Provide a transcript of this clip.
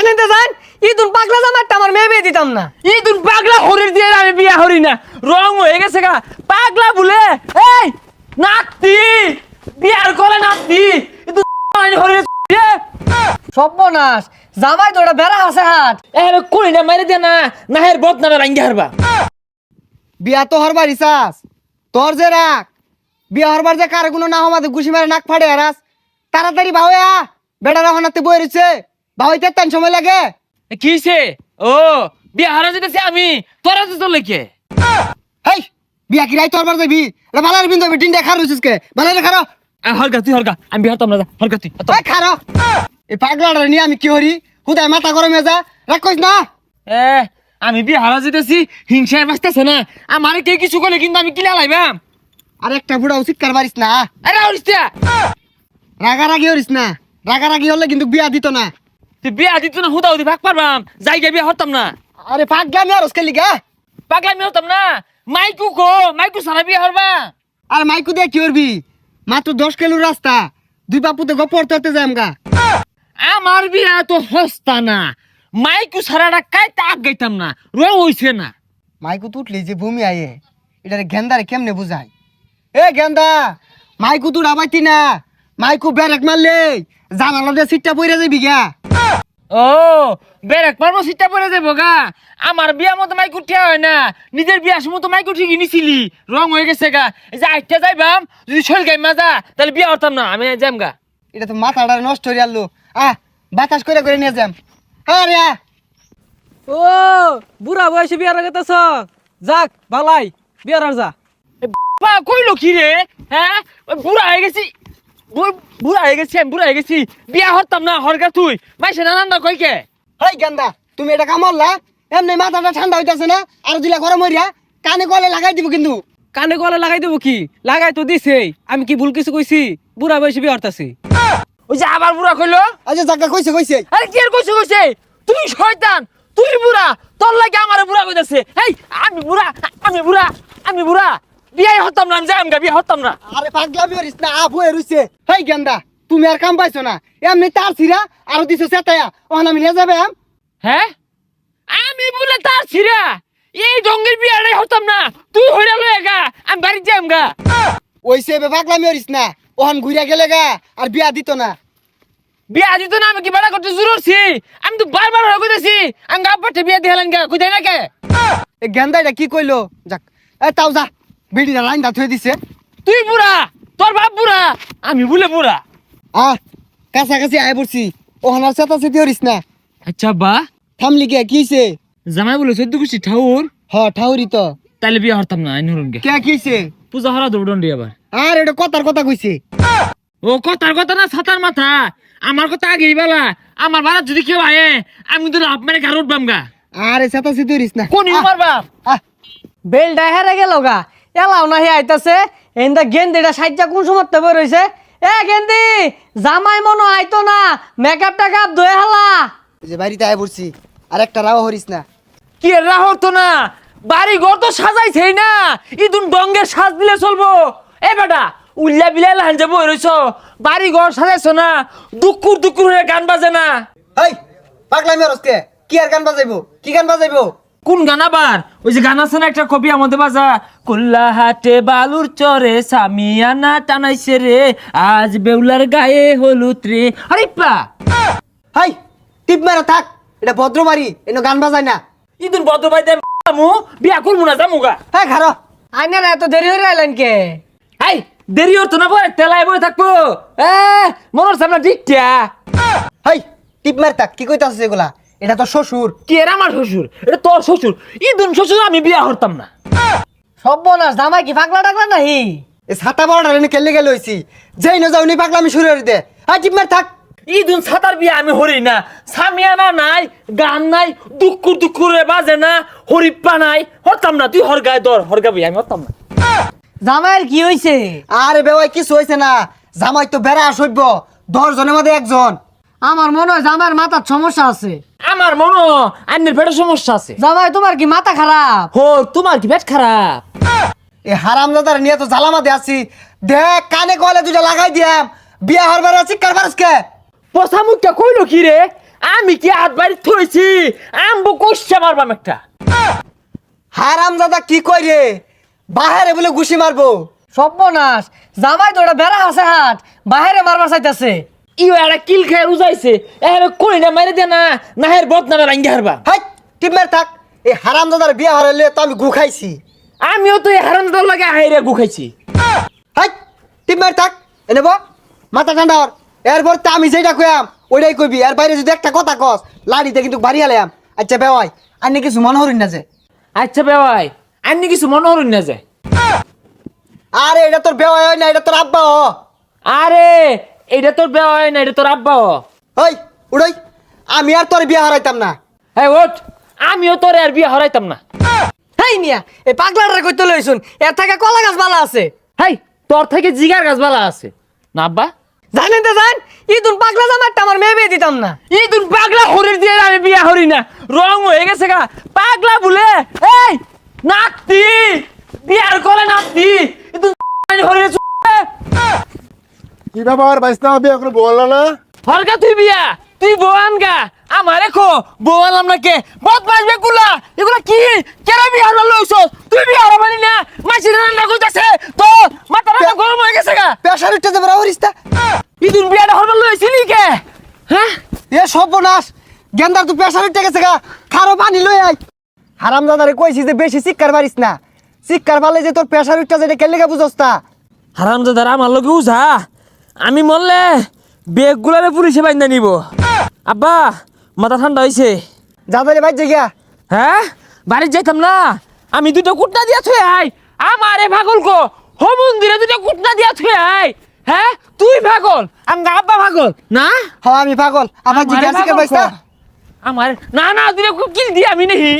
নিতে যান ইদুন পাগলা জামাইটা আমার মেয়ে বিয়ে দিতাম না। ইদুন পাগলা হরির দিয়ে আমি বিয়া হরি না, রং হয়ে গেছে গা পাগলা বলে। এই নাতি বিয়ার করে নাতি ইদুন হরির সর্বনাশ, জামাই তো ওটা বেড়া আছে হাত। এর কোনি না মারি দে না নাহের বদনামে রাঙ্গি হারবা। বিয়া তো হরবার ইসাস তোর যে রাখ বিয়া হরবার যে কার কোনো না হমাতে ঘুষি মারে নাক ফাড়ে হারাস। তাড়াতাড়ি ভাওয়া বেটারা হনাতে বই রয়েছে, ভাওয়াইতে তেন সময় লাগে। কিছে ও বিয়া হারা যেতেছে আমি তোরা তো চলে কে। হেই বিয়া কি রাই তোরবার যাবি? এটা বালার বিন্দু হবে ডিন্ডা খার রয়েছিস কে? বালারে খারো। হরগা তুই হরগা, আমি বিয়া হতাম না, হরগা তুই। এই খারো। এই পাগলাটা নিয়ে আমি কি হরি? হুদায় মাথা গরমে যা রাখ কইস না। এ আমি বিয়া হারা যেতেছি, হিংসায় বাঁচতেছে না আমারে কে কিছু করলে কিন্তু আমি কিলা লাইবাম। আর একটা বুড়া উচিত কার পারিস না। আরে হরিস্তা রাগারাগি হরিস না, রাগারাগি হলে কিন্তু বিয়া দিত না। তুই বিয়া দিত না হুদা হুদি ভাগ পারবাম, জায়গা বিয়া হতাম না। আরে পাগলামি আর ওসকে লিগা পাগলা আমি হতাম না, মাইকু কো মাইকু সারা বিয়া হরবা। আর মাইকু দিয়ে কি করবি? মাত্র 10 কিলোর রাস্তা, দুই বাপুতে গপর তরতে যাই আমগা। আমার বিয়া তো হস্তা না, মাইকু সারাটা কাইতে আগ গাইতাম না, রং হইছে না। মাইকু তুটলি যে ভূমি আয়ে এটারে গেন্দারে কেমনে বুঝাই? এ গেন্দা মাইকু তুই আবাইতি না, মাইকু ব্যারেক মারলে জানালা দিয়ে সিটটা পইরা যাবি গা। ও বেরেক পারবো সিটটা পরে যাবো গা। আমার বিয়া মতো মাইকু ঠিয়া হয় না, নিজের বিয়ার সময় তো মাইকু ঠিকই নিছিলি, রং হয়ে গেছে গা। এই যে আইটা যাইবাম যদি শরীর গাই মাজা তাহলে বিয়া হতাম না, আমি যাম গা। এটা তো মাথাটা নষ্ট হয়ে আলো। বাতাস করে নিয়ে যাম। আরে ও বুড়া বয়সে বিয়ার আগেতেছ, যাক বালাই বিয়ার আর যা। বা কইলো কি রে? হ্যাঁ ওই বুড়া হয়ে গেছি, বুড়া হয়ে গেছি, আমি বুড়া হয়ে গেছি, বিয়া হতাম না। হরগা তুই মাইসে নানান না কইকে। হেই গেন্দা তুমি এটা কামড়লা এমনি মাথাটা ঠান্ডা হইতাছে না? আর দিলা গরম হইরা কানে গলে লাগাই দিব কিন্তু। কানে গলে লাগাই দেবো কি? লাগাই তো দিছে, আমি কি ভুল কিছু কইছি? বুড়া বয়সে বিয়ে হরতাছি। ওই যে আবার বুড়া কইলো। আচ্ছা জায়গা কইছে আরে কি আর কইছে কইছে, তুই শয়তান, তুই বুড়া, তোর লাগে আমারে বুড়া কইতাছে। এই আমি বুড়া, আমি বুড়া, আমি বুড়া, বিয়াই হতাম না, আমি যাইম গা, বিয়া হতাম না। আরে পাগলামি হরিস না, আবু রইছে। হেই গেন্দা তুমি আর কাম পাইছো না, এমনি তার ছিড়া আর দিছো সেটায়া ওখান আমি নিয়ে যাবে। হ্যাঁ আমি বলে তার ছিড়া এই ডঙ্গের বিয়াটাই হতাম না, তুই হইরা লয়ে গা, আমি বাড়ি যাইম গা। ওইসে পাগলামি হরিস না, ওখান ঘুরিয়া গেলে গা আর বিয়া দিত না। বিয়া দিত না আমি কি বাড়া করতে জুরছি? আমি তো বারবার হয়ে কইতাছি আমি গা পাঠে বিয়া দিলাম গা, কইতাই না কে? এই গেন্দা এটা কি কইলো? যাক এ তাও যা বিড়িটা লাইন দা থুয়ে দিছে। তুই বুড়া, তোর বাপ বুড়া, আমি বলে বুড়া। কাছাকাছি আয় পড়ছি, ওখান আর চেতা চেতি হরিস না। আচ্ছা বা থামলি কে কিছে? জামাই বলে 14 কুচি ঠাউর, ঠাউরি তো তাইলে বিয়া হতাম না আইন হরুন গে। কে কিছে? পূজা হরা দৌড়ন্ডি আবার। আর এটা কথার কথা কইছে। ও কথার কথা না ছাতার মাথা, আমার কথা আগেই বলা। আমার বাড়া যদি কেউ আয়ে আমি তো লাভ মানে গাড় উঠবাম গা। আরে চেতা চেতি হরিস না। কোন আমার বাপ বেলটা হেরে গেল গা, এলাও না হে আইতাছে। এন্দা গেন্দিটা সাইজা কোন সময় বই রইছে। এ গেন্দি জামাই মনো আইতো না, মেকআপ টেকআপ ধুয়ে হালা। যে বাড়িতে আয় পড়ছি আর একটা রাও হরিস না। কি রাহ তো না, বাড়ি ঘর তো সাজাইছেই না, ইদুন ডঙ্গের সাজ দিলে চলবো? এ বেটা উল্লা বিলাই লাহান যাবো রইছ, বাড়ি ঘর সাজাইছো না, দুকুর দুকুর হয়ে গান বাজে না। হেই পাগলামি হরস কে? কি আর গান বাজাইবো? কি গান বাজাইবো? কোন গান আবার? ওই যে গান আছে না একটা কবি আমাদের বাজা, কুল্লা হাটে বালুর চরে সামিয়ানা টানাইছে রে, আজ বেউলার গায়ে হলুদ রে। আরে পা হাই টিপ মারা থাক, এটা ভদ্র বাড়ি, এনে গান বাজায় না। ইদুন বদ্র ভাই মু বিয়া করবো না জামুগা। হ্যাঁ খারো। আইনার এত দেরি হয়ে আইলেন কে? হাই দেরি হতো না বয়, তেলায় বয়ে থাকবো। মনের সামনে ডিকটা। হাই টিপ মার থাক, কি কইতাছিস এগুলা? এটা তো শ্বশুর। কি এর আমার শ্বশুর? এটা তোর শ্বশুর। ইদুন শ্বশুর আমি বিয়া হতাম না। সর্বনাশ, জামাই কি পাগলা টাগলা নাহি? এ ছাতা বড়টা এনে কেলে গেলে হইছি, যেই না যাওনি পাগলামি শুরু করে দে। হাই টিপ মার থাক। ইদুন ছাতার বিয়া আমি হরি না, সামিয়ানা নাই, গান নাই, দুকুর দুকুরে বাজে না, হরিপ্পা নাই, হতাম না। তুই হরগায় দর, হরগা বিয়া আমি হতাম না। জামাইয়ের কি হইছে? আরে বেওয়াই কিছু হইছে না, জামাই তো বেড়া সইব 10 জনের মধ্যে একজন। আমার মনে হয় জামাইয়ের মাথার সমস্যা আছে। আমার মনো আন্নের পেটের সমস্যা আছে। জামাই তোমার কি মাথা খারাপ? হো তোমার কি পেট খারাপ? এ হারামজাদার নিয়ে তো জ্বালামাতে আছি, দেখ কানে কলে দুটা লাগাই দিয়াম, বিয়া হরবার আছি কারবার কে? পচা মুখটা কইলো কি রে? আমি কি হাত বাড়ি থইছি আমবো কইছে মারবাম একটা হারাম দাদা কি কই রে বাহারে বলে ঘুষি মারবো সর্বনাশ জামাই তো ওটা বেড়া আছে হাত বাহিরে মারবার চাইতেছে ইও একটা কিল খায় উজাইছে এর কই না মারি দে না না হের বদনামে রাঙ্গি হারবা হাই টিমের থাক এই হারাম দাদার বিয়া হারাইলে তো আমি গু খাইছি আমিও তো এই হারামদার লাগে হাইরে গুখাইছি হাই টিমের থাক এনে বো মাথা ঠান্ডা হর এরপর তো আমি যেটা কইয়াম ওইটাই কইবি এর বাইরে যদি একটা কথা কস লাড়িতে কিন্তু বাড়ি আলাম আচ্ছা বেওয়াই আন্নি কিছু মনে হরিন না যে আচ্ছা বেওয়াই আন্নি কিছু মনে হরুন না যায় আরে এটা তোর বেওয়াই হয় না এটা তোর আব্বা হ আরে এইটা তোর বেওয়াই না এটা তোর আব্বা ওই উড়াই আমি আর তোর বিয়া হারাইতাম না হ্যাঁ ওঠ আমিও তোর আর বিয়ে হরাইতাম না হেই মিয়া এই পাগলাটা কইতে লইছুন এর থেকে কলা গাছ বালা আছে হাই তোর থেকে জিগার গাছ বালা আছে না আব্বা জানেন তো জান ইদুন পাগলা জামাইটা আমার মেয়ে বিয়ে দিতাম না ইদুন পাগলা হরির দিয়ে আমি বিয়া হরি না রং হয়ে গেছে গা পাগলা বলে এই নাতি বিয়ার করে নাতি ইদুন হরির কি ব্যাপার বাইসনা বিয়ে করে বললো না হরকা তুই বিয়া তুই বোয়ান গা আমারে খো বোয়ালাম না কে বদমাস বেগুলা এগুলা কি কেন বিয়ার লইছ তুই বিয়ার মানি না মাছি রান্না কইতাছে তো মাথা রান্না গরম হয়ে গেছে গা পেশার উঠতে যাবে হরিস্তা ইদুন বিয়াটা হরবার লইছিলি কে হ্যাঁ এ সর্বনাশ গেন্দার তুই পেশার উঠতে গেছে গা খারো পানি লই আই হারাম দাদারে কইছি যে বেশি শিক্ষার পারিস না শিক্ষার পালে যে তোর পেশার উঠতে যেটা কেলে গা বুঝস তা হারামজাদার আমার লগে উঝা আমি মরলে বেগগুলারে পুলিশে বাইন্দা নিব আব্বা মাথা ঠান্ডা হইছে যাদারে বাইর গিয়া হ্যাঁ বাড়ি যাইতাম না আমি দুটো কুটনা দিয়া থুয়ে আই আমারে পাগল কো হো মন্দিরে দুটো কুটনা দিয়া থুয়ে আই হ্যাঁ তুই পাগল আমগা আব্বা পাগল না হ আমি পাগল আমার আমারে জিজ্ঞাসা পাগল বাইসা কো। আমার না না দুটো কিল দি আমি নেহি